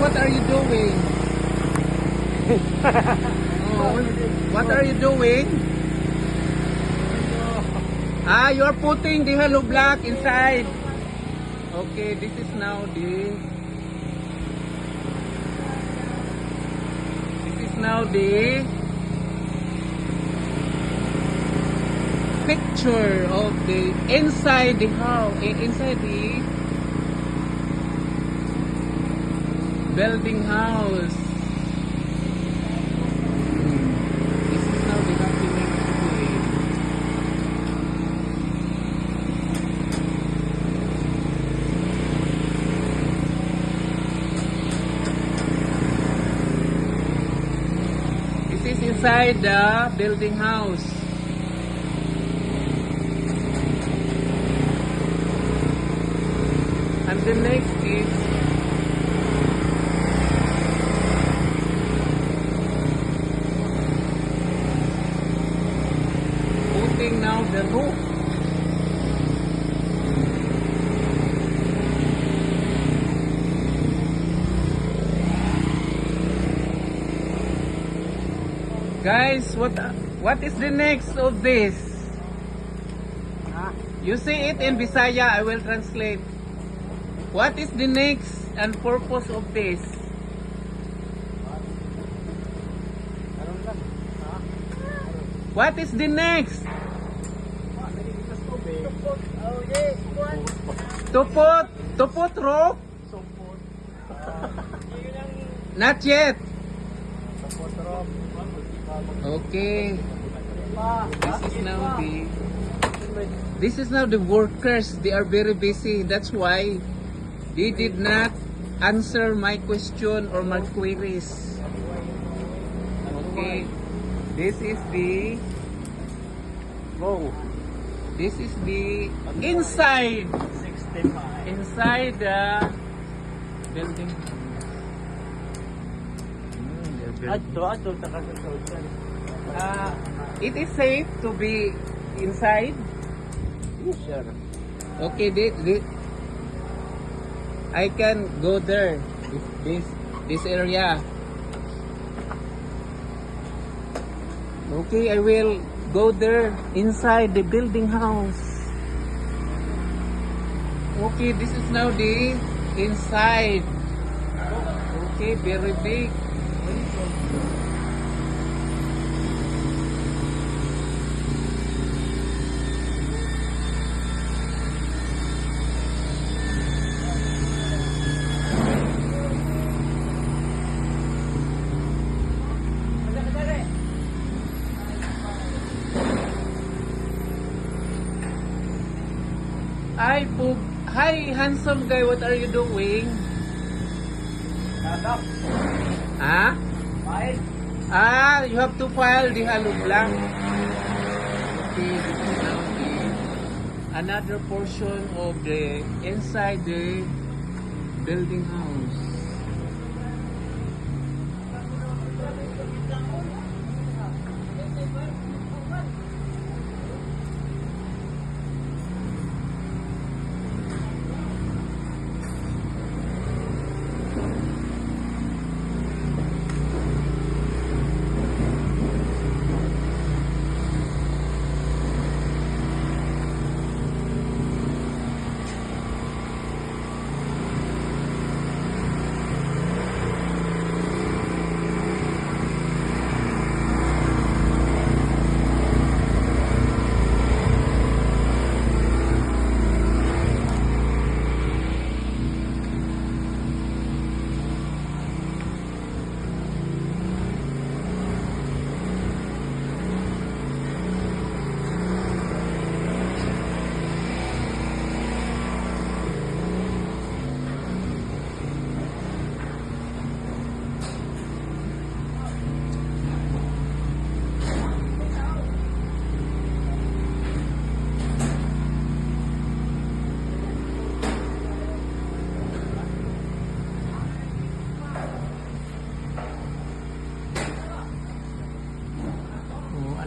what are you doing? Oh, what are you doing? Ah, you're putting the hollow block inside. Okay, this is now the picture of the inside the house, inside the building house. This is now the document today. This is inside the building house. And the next is putting now the roof. Guys, what is the next of this? You see it in Bisaya, I will translate. What is the next and purpose of this? What is the next? To put roof? Not yet. Okay. This is now the workers. They are very busy. That's why they did not answer my question or my queries. Okay. This is the inside the building. It is safe to be inside. Yes, sir. Okay, I can go there. This area. Okay, I will go there inside the building house. Okay, this is now the inside. Okay, very big. Hi, handsome guy, what are you doing? Ah? Ah, you have to file the hollow block. Okay, this is now another portion of the inside the building house.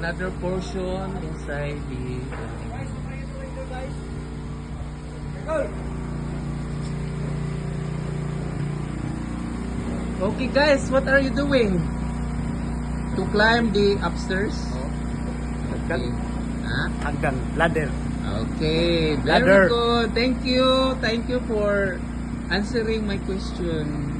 Another portion inside the building. Okay guys, what are you doing? To climb the upstairs? Okay. Ah? Hagdan, ladder. Okay, very Ladder. good. Thank you. Thank you for answering my question.